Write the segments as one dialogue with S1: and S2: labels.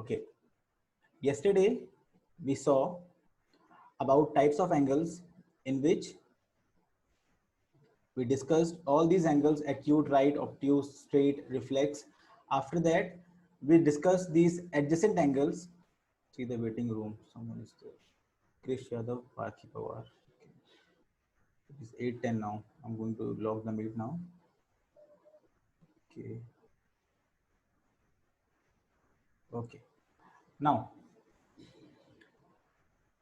S1: Okay, yesterday we saw about types of angles in which we discussed all these angles: acute, right, obtuse, straight, reflex. After that, we discussed these adjacent angles. See the waiting room, someone is there. Krish Yadav, Parthi Pawar. Okay. It is 8:10 now. I'm going to log the meet now. Okay. Okay. Now,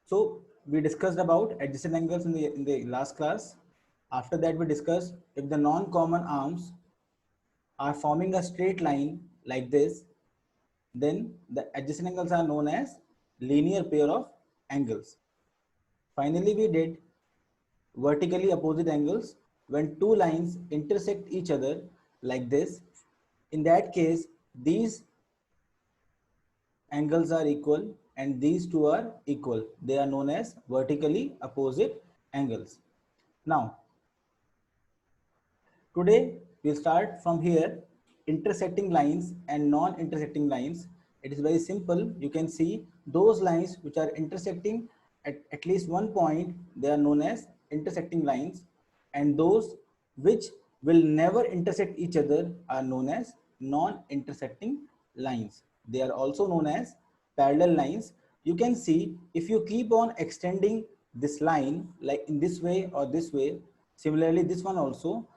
S1: so we discussed about adjacent angles in the last class. After that, we discussed if the non-common arms are forming a straight line like this, then the adjacent angles are known as linear pair of angles. Finally, we did vertically opposite angles when two lines intersect each other like this. In that case, these angles are equal and these two are equal. They are known as vertically opposite angles. Now, today we'll start from here, intersecting lines and non-intersecting lines. It is very simple. You can see those lines which are intersecting at least one point, they are known as intersecting lines, and those which will never intersect each other are known as non-intersecting lines. They are also known as parallel lines. You can see if you keep on extending this line like in this way or this way, similarly this one also,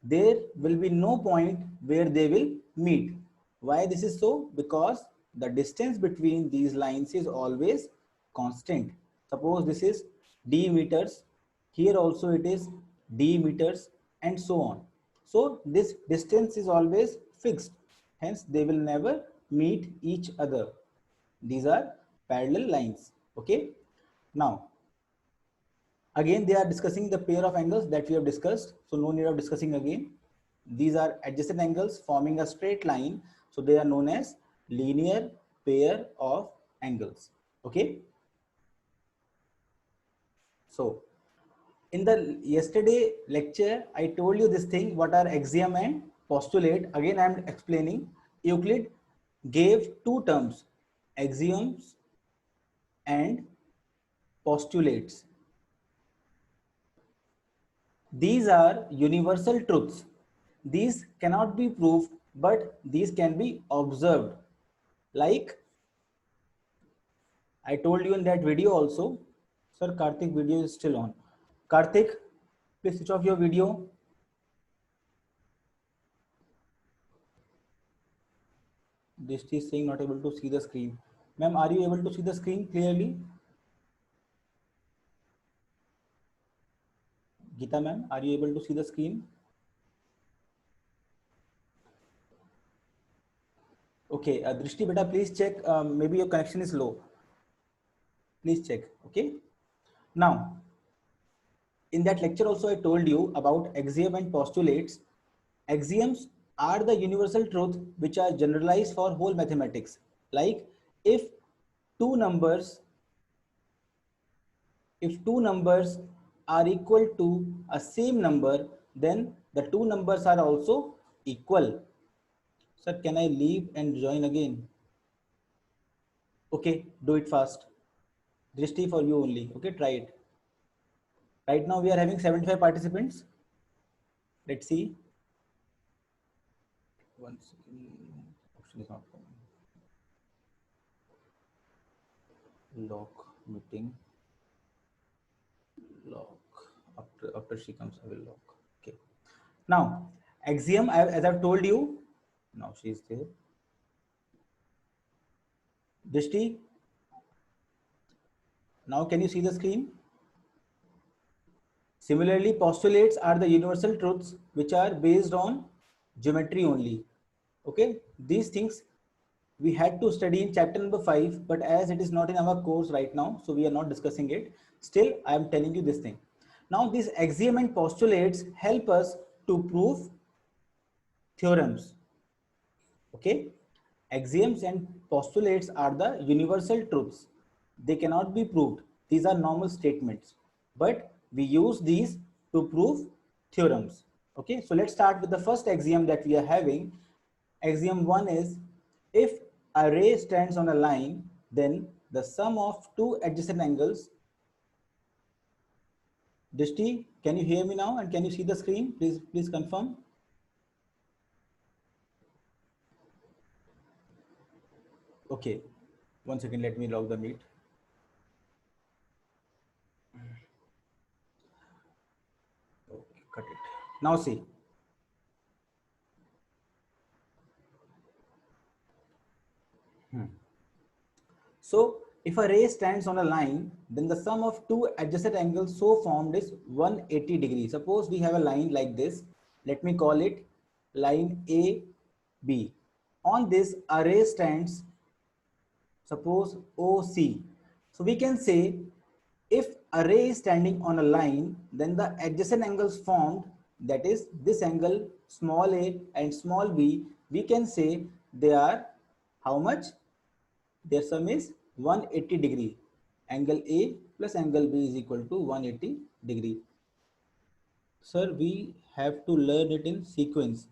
S1: there will be no point where they will meet. Why this is so? Because the distance between these lines is always constant. Suppose this is d meters, here also it is d meters, and so on. So this distance is always fixed, hence they will never meet each other. These are parallel lines. Okay. Now again, they are discussing the pair of angles that we have discussed. So no need of discussing again. These are adjacent angles forming a straight line. So they are known as linear pair of angles. Okay. So in the yesterday lecture, I told you this thing, what are axiom and postulate. Again, I am explaining. Euclid gave two terms, axioms and postulates. These are universal truths. These cannot be proved, but these can be observed. Like I told you in that video also. Sir, Karthik video is still on. Karthik, please switch off your video. This is saying not able to see the screen. Ma'am, are you able to see the screen clearly? Geeta ma'am, are you able to see the screen? Okay, Drishti beta, please check. Maybe your connection is low. Please check. Okay. Now, in that lecture also I told you about axiom and postulates. Axioms are the universal truth which are generalized for whole mathematics. Like if two numbers if two numbers are equal to a same number, then the two numbers are also equal. Sir, can I leave and join again? Okay, do it fast. Drishti for you only. Okay, try it. Right now we are having 75 participants. Let's see. One second. Option is not coming. Lock meeting. Lock. After she comes, I will lock. Okay. Now, axiom, as I've told you, now she is there. Drishti, now can you see the screen? Similarly, postulates are the universal truths which are based on geometry only. Okay, these things we had to study in chapter number 5, but as it is not in our course right now, so we are not discussing it. Still, I am telling you this thing. Now, these axiom and postulates help us to prove theorems. Okay, axioms and postulates are the universal truths. They cannot be proved. These are normal statements, but we use these to prove theorems. Okay, so let's start with the first axiom that we are having. Axiom 1 is if a ray stands on a line, then the sum of two adjacent angles. Drishti, can you hear me now and can you see the screen? Please confirm. Okay, 1 second, let me log the meet. Okay, cut it. Now see. So if a ray stands on a line, then the sum of two adjacent angles so formed is 180 degrees. Suppose we have a line like this. Let me call it line A, B. On this, a ray stands, suppose OC. So we can say if a ray is standing on a line, then the adjacent angles formed, that is this angle small a and small b, we can say they are how much? Their sum is 180 degree. Angle A plus angle B is equal to 180 degree. Sir, we have to learn it in sequence.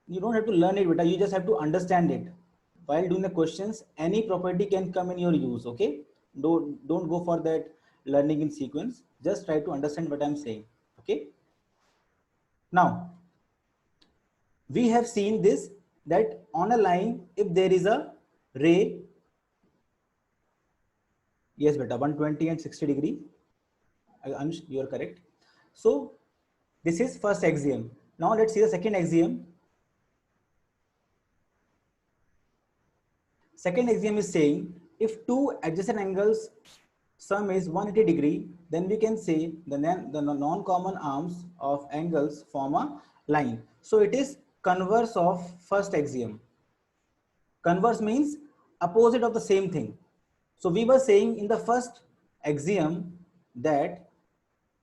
S1: You don't have to learn it, beta. You just have to understand it. While doing the questions, any property can come in your use. Okay, don't go for that learning in sequence. Just try to understand what I'm saying. Okay. Now we have seen this, that on a line, if there is a ray, yes beta, 120 and 60 degree, Anush, you are correct. So this is first axiom. Now let's see the second axiom. Second axiom is saying if two adjacent angles sum is 180 degree, then we can say the non-common arms of angles form a line. So it is converse of first axiom. Converse means opposite of the same thing. So we were saying in the first axiom that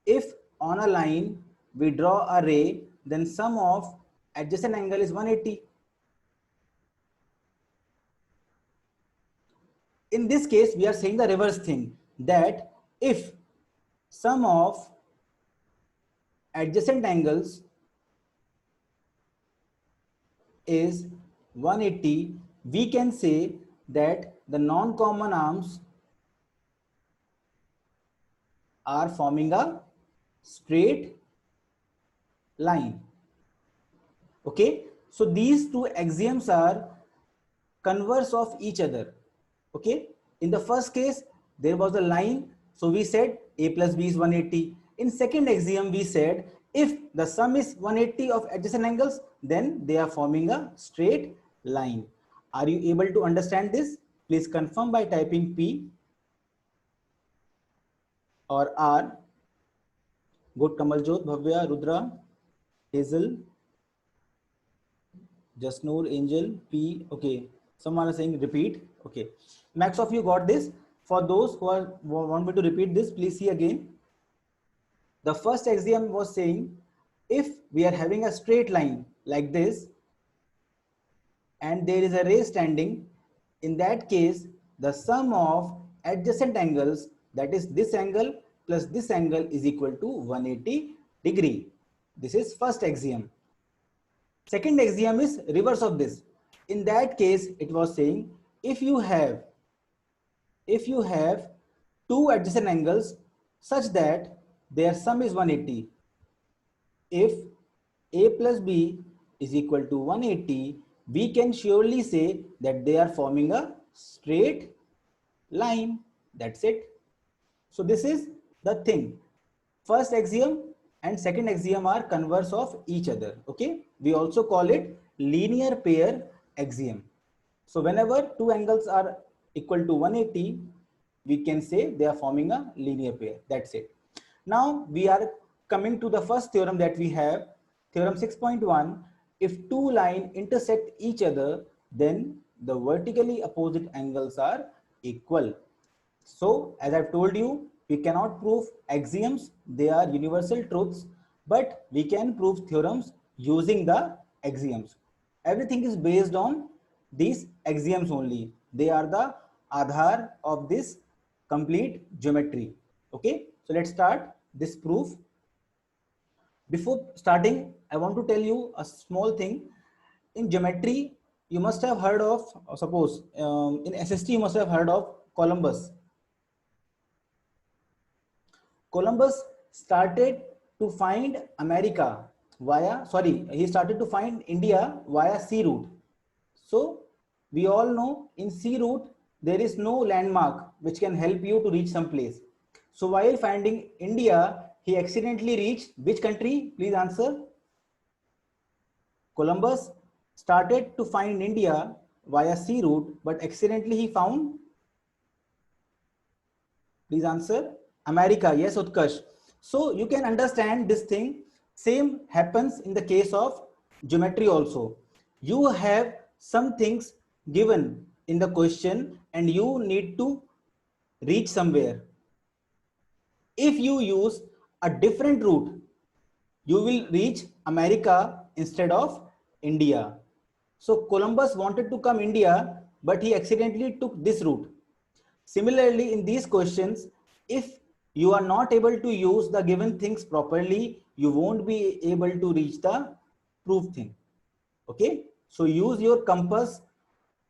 S1: if on a line we draw a ray, then sum of adjacent angle is 180. In this case, we are saying the reverse thing, that if sum of adjacent angles is 180, we can say that the non-common arms are forming a straight line. Okay, so these two axioms are converse of each other. Okay, in the first case there was a line, so we said a plus b is 180. In second axiom we said if the sum is 180 of adjacent angles, then they are forming a straight line. Are you able to understand this? Please confirm by typing P or R. Good, Kamaljot, Bhavya, Rudra, Hazel, Jasnoor, Angel, P. Okay, someone is saying repeat. Okay, max of you got this. For those who want me to repeat this, please see again. The first axiom was saying if we are having a straight line like this and there is a ray standing, in that case the sum of adjacent angles, that is this angle plus this angle, is equal to 180 degree. This is first axiom. Second axiom is reverse of this. In that case it was saying if you have two adjacent angles such that their sum is 180, if a plus b is equal to 180, we can surely say that they are forming a straight line. That's it. So this is the thing. First axiom and second axiom are converse of each other. Okay, we also call it linear pair axiom. So whenever two angles are equal to 180, we can say they are forming a linear pair. That's it. Now we are coming to the first theorem that we have, theorem 6.1. If two lines intersect each other, then the vertically opposite angles are equal. So as I've told you, we cannot prove axioms, they are universal truths, but we can prove theorems using the axioms. Everything is based on these axioms only. They are the Aadhaar of this complete geometry. Okay, so let's start this proof. Before starting, I want to tell you a small thing. In geometry, you must have heard of, suppose in SST you must have heard of Columbus. Columbus started to find America via, sorry, he started to find India via sea route. So we all know in sea route there is no landmark which can help you to reach some place. So while finding India, he accidentally reached which country? Please answer. Columbus started to find India via sea route, but accidentally he found, please answer, America. Yes, Utkarsh. So you can understand this thing. Same happens in the case of geometry also. You have some things given in the question and you need to reach somewhere. If you use a different route, you will reach America instead of India. So Columbus wanted to come India, but he accidentally took this route. Similarly, in these questions, if you are not able to use the given things properly, you won't be able to reach the proof thing. Okay, so use your compass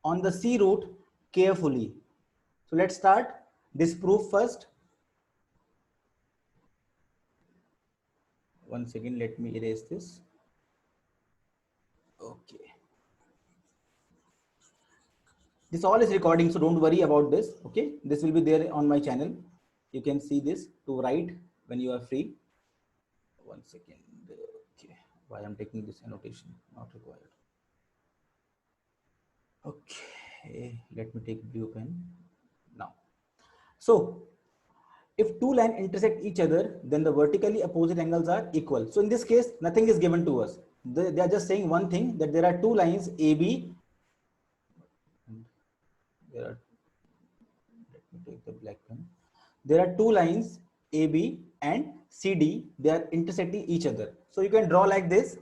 S1: on the sea route carefully. So let's start this proof first. One second, let me erase this. Okay. This all is recording, so don't worry about this. Okay, this will be there on my channel. You can see this to write when you are free. One second. Okay, why I'm taking this annotation? Not required. Okay, let me take blue pen now. So, if two lines intersect each other, then the vertically opposite angles are equal. So in this case, nothing is given to us. They are just saying one thing, that there are two lines AB. There are, let me take the black pen. There are two lines AB and CD. They are intersecting each other. So you can draw like this.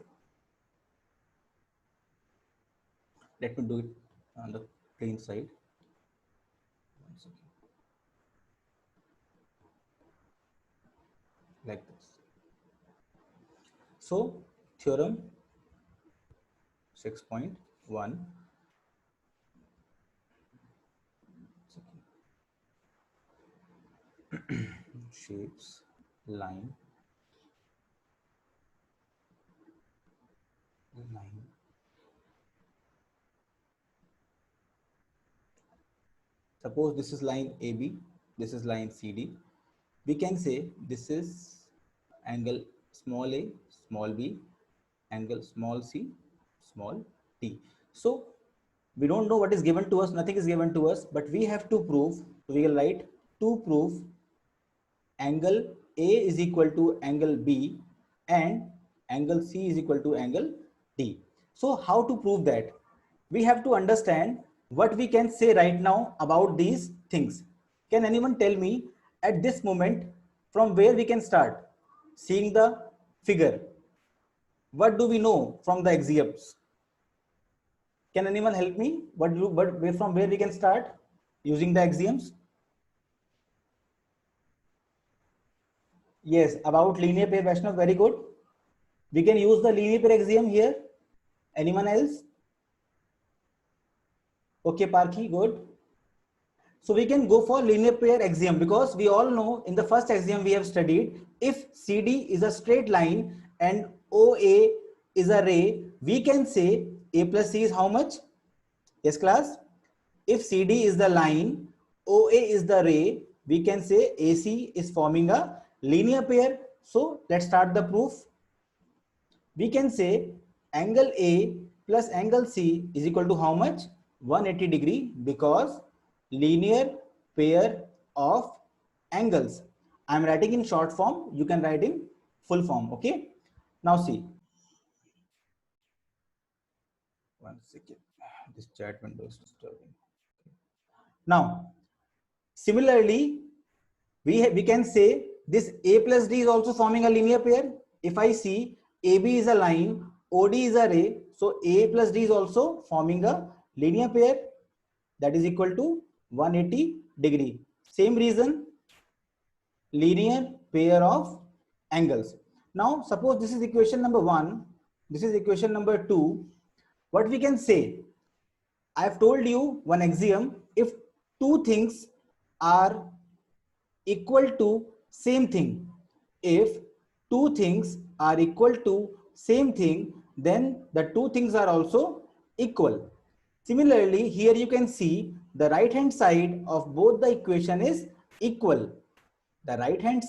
S1: Let me do it on the plain side. Like this. So theorem 6.1. Shapes, line, line. Suppose this is line AB, this is line CD. We can say this is angle small a, small b, angle small c, small t. So we don't know what is given to us, nothing is given to us, but we have to prove, we will write to prove angle A is equal to angle B and angle C is equal to angle D. So how to prove that? We have to understand what we can say right now about these things. Can anyone tell me at this moment from where we can start? Seeing the figure, what do we know from the axioms? Can anyone help me? From where we can start using the axioms? Yes, about linear pair, Vaishnav, very good. We can use the linear pair axiom here. Anyone else? Okay, Parki, good. So we can go for linear pair axiom because we all know in the first axiom we have studied, if CD is a straight line and OA is a ray, we can say A plus C is how much? Yes, class? If CD is the line, OA is the ray, we can say AC is forming a linear pair. So let's start the proof. We can say angle A plus angle C is equal to how much? 180 degree, because linear pair of angles. I am writing in short form, you can write in full form. Okay, now see. One second, this chat window is disturbing. Now similarly, we can say this A plus D is also forming a linear pair. If I see AB is a line, OD is a ray, so A plus D is also forming a linear pair, that is equal to 180 degree. Same reason, linear pair of angles. Now suppose this is equation number 1, this is equation number 2. What we can say, I've told you one axiom. If two things are equal to same thing, if two things are equal to same thing, then the two things are also equal. Similarly, here you can see the right hand side of both the equation is equal. The right hand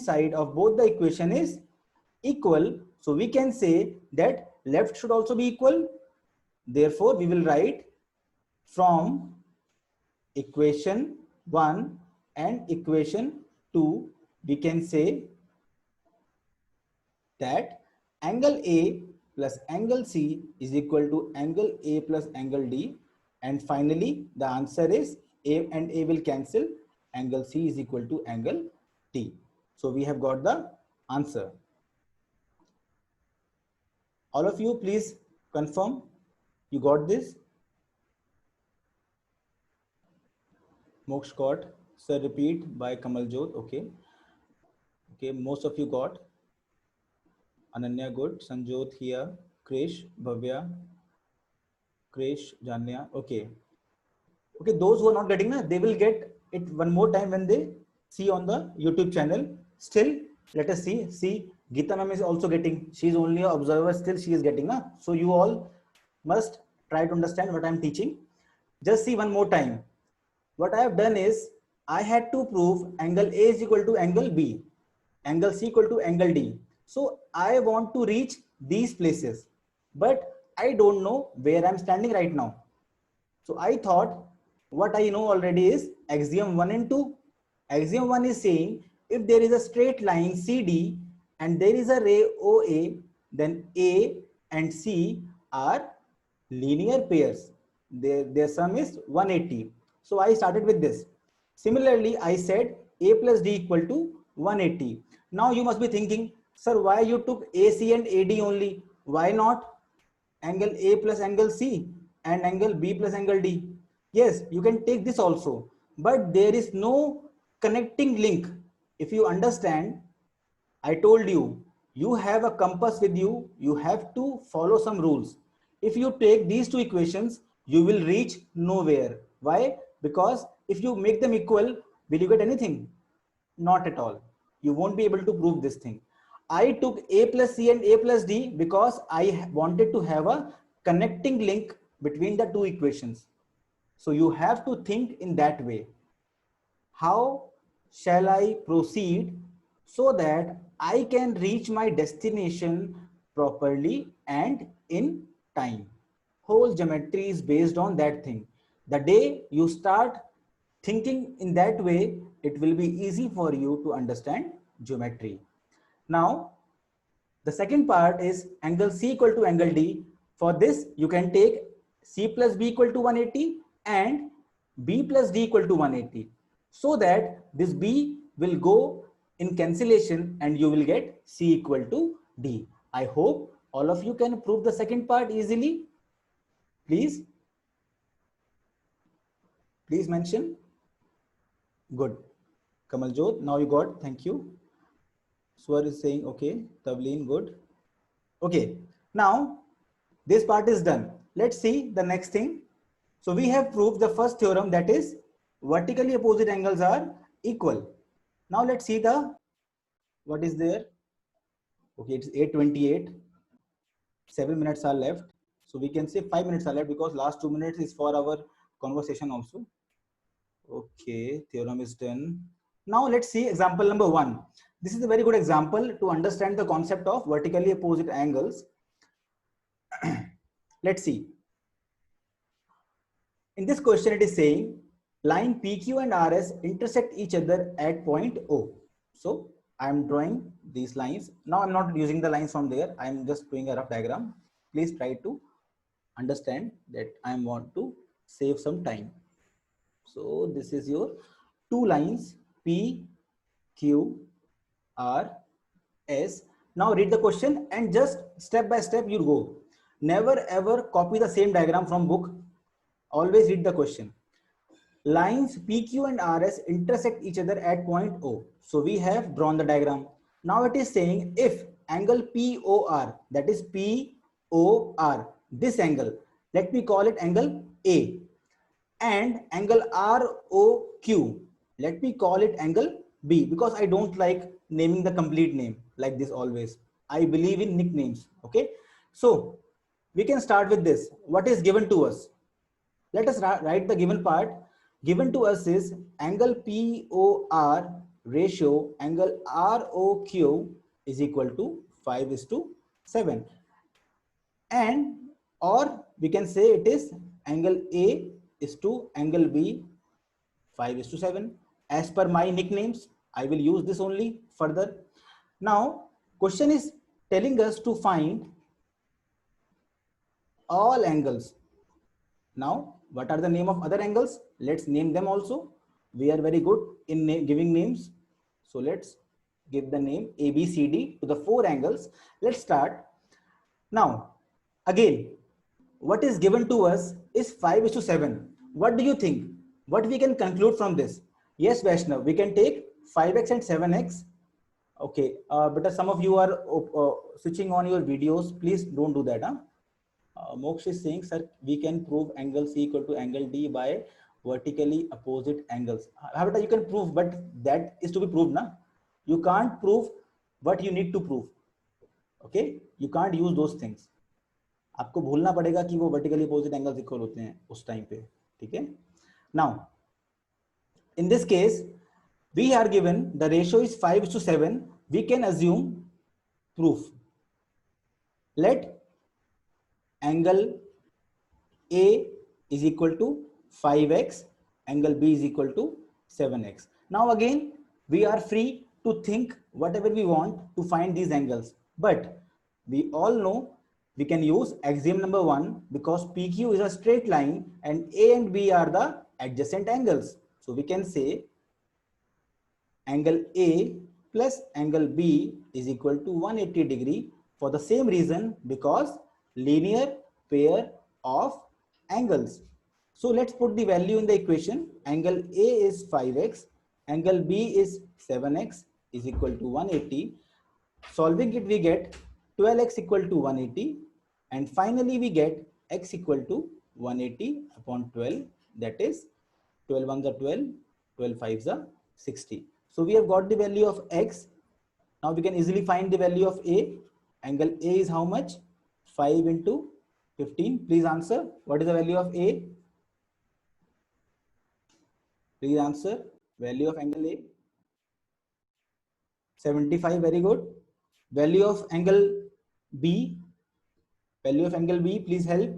S1: side of both the equation is equal. So we can say that left should also be equal. Therefore, we will write from equation 1 and equation 2, we can say that angle A plus angle C is equal to angle A plus angle D. And finally, the answer is A and A will cancel. Angle C is equal to angle D. So we have got the answer. All of you, please confirm you got this. Moksha got. Sir, repeat by Kamal Jyot. Okay. Okay, most of you got. Ananya good. Sanjot here. Krish, Bhavya, Krish, Janya. Okay. Okay, those who are not getting that, they will get it one more time when they see on the YouTube channel. Still, let us see. See, Geeta ma'am is also getting. She is only an observer. Still, she is getting. So you all must try to understand what I am teaching. Just see one more time. What I have done is I had to prove angle A is equal to angle B, angle C equal to angle D. So I want to reach these places, but I don't know where I'm standing right now. So I thought what I know already is axiom 1 and 2. Axiom 1 is saying if there is a straight line CD and there is a ray OA, then A and C are linear pairs. Their sum is 180. So I started with this. Similarly, I said A plus D equal to 180. Now you must be thinking, sir, why you took AC and AD only? Why not angle A plus angle C and angle B plus angle D? Yes, you can take this also, but there is no connecting link. If you understand, I told you, you have a compass with you, you have to follow some rules. If you take these two equations, you will reach nowhere. Why? Because if you make them equal, will you get anything? Not at all. You won't be able to prove this thing. I took A plus C and A plus D because I wanted to have a connecting link between the two equations. So you have to think in that way. How shall I proceed so that I can reach my destination properly and in time? Whole geometry is based on that thing. The day you start thinking in that way, it will be easy for you to understand geometry. Now, the second part is angle C equal to angle D. For this, you can take C plus B equal to 180 and B plus D equal to 180. So that this B will go in cancellation and you will get C equal to D. I hope all of you can prove the second part easily. Please mention. Good. Kamal Jyot, now you got. Thank you. Swar is saying okay. Tavleen, good. Okay. Now this part is done. Let's see the next thing. So we have proved the first theorem, that is vertically opposite angles are equal. Now let's see the what is there. Okay, it's 8:28. 7 minutes are left. So we can say 5 minutes are left because last 2 minutes is for our conversation also. Okay, theorem is done. Now let's see example number 1. This is a very good example to understand the concept of vertically opposite angles. Let's see. In this question, it is saying line PQ and RS intersect each other at point O. So I am drawing these lines. Now I'm not using the lines from there. I'm just doing a rough diagram. Please try to understand that I want to save some time. So this is your two lines P, Q, R, S. Now read the question and just step by step you go. Never ever copy the same diagram from book. Always read the question. Lines PQ and RS intersect each other at point O. So we have drawn the diagram. Now it is saying if angle POR, that is POR, this angle, Let me call it angle A. And angle ROQ, let me call it angle B, because I don't like naming the complete name like this always. I believe in nicknames. Okay, so we can start with this. What is given to us? Let us write the given part. Given to us is angle POR ratio angle ROQ is equal to 5:7, and or we can say it is angle A is to angle B 5:7. As per my nicknames, I will use this only further. Now, question is telling us to find all angles. Now, what are the name of other angles? Let's name them also. We are very good in giving names. So let's give the name ABCD to the 4 angles. Let's start. Now, again, what is given to us is 5:7. What do you think? What we can conclude from this? Yes, Vaishnav, we can take 5x and 7x. Okay, but some of you are switching on your videos. Please don't do that. Huh? Moksh is saying, sir, we can prove angle C equal to angle D by vertically opposite angles. However, you can prove, but that is to be proved. Na? You can't prove what you need to prove. Okay, you can't use those things. आपको भूलना पड़ेगा कि वो vertically opposite angles equal होते हैं उस time पे, ठीक है? Now, in this case, we are given the ratio is 5:7. We can assume proof. Let angle A is equal to 5x, angle B is equal to 7x. Now again, we are free to think whatever we want to find these angles. But we all know we can use axiom number 1 because PQ is a straight line and A and B are the adjacent angles. So we can say angle A plus angle B is equal to 180 degree for the same reason, because linear pair of angles. So let's put the value in the equation. Angle A is 5x, angle B is 7x is equal to 180. Solving it, we get 12x equal to 180, and finally we get x equal to 180 upon 12, that is 12 ones are 12, 12 fives are 60. So we have got the value of x. Now we can easily find the value of A. Angle A is how much? 5 into 15. Please answer. What is the value of A? Please answer. Value of angle A. 75. Very good. Value of angle B. Value of angle B. Please help.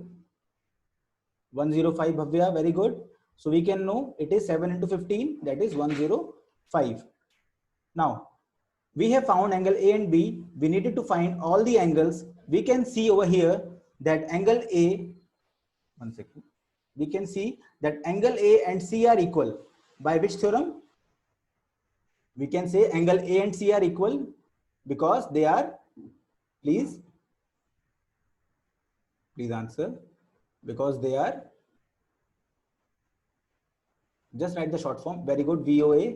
S1: 105. Bhavya. Very good. So we can know it is 7 into 15. That is 105. Now we have found angle A and B. We needed to find all the angles. We can see over here that angle A, one second, we can see that angle A and C are equal. By which theorem? We can say angle A and C are equal because they are, please answer, because they are, just write the short form. Very good. VOA.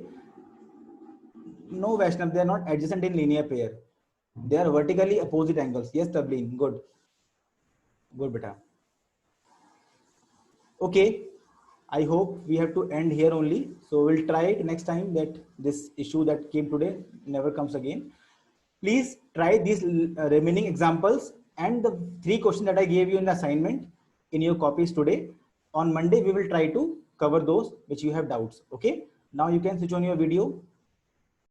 S1: No, Vaishnav, they are not adjacent in linear pair. They are vertically opposite angles. Yes, Tableen. Good. Good, beta. Okay. I hope we have to end here only. So we'll try it next time that this issue that came today never comes again. Please try these remaining examples and the 3 questions that I gave you in the assignment in your copies today. On Monday, we will try to cover those which you have doubts. Okay. Now you can switch on your video.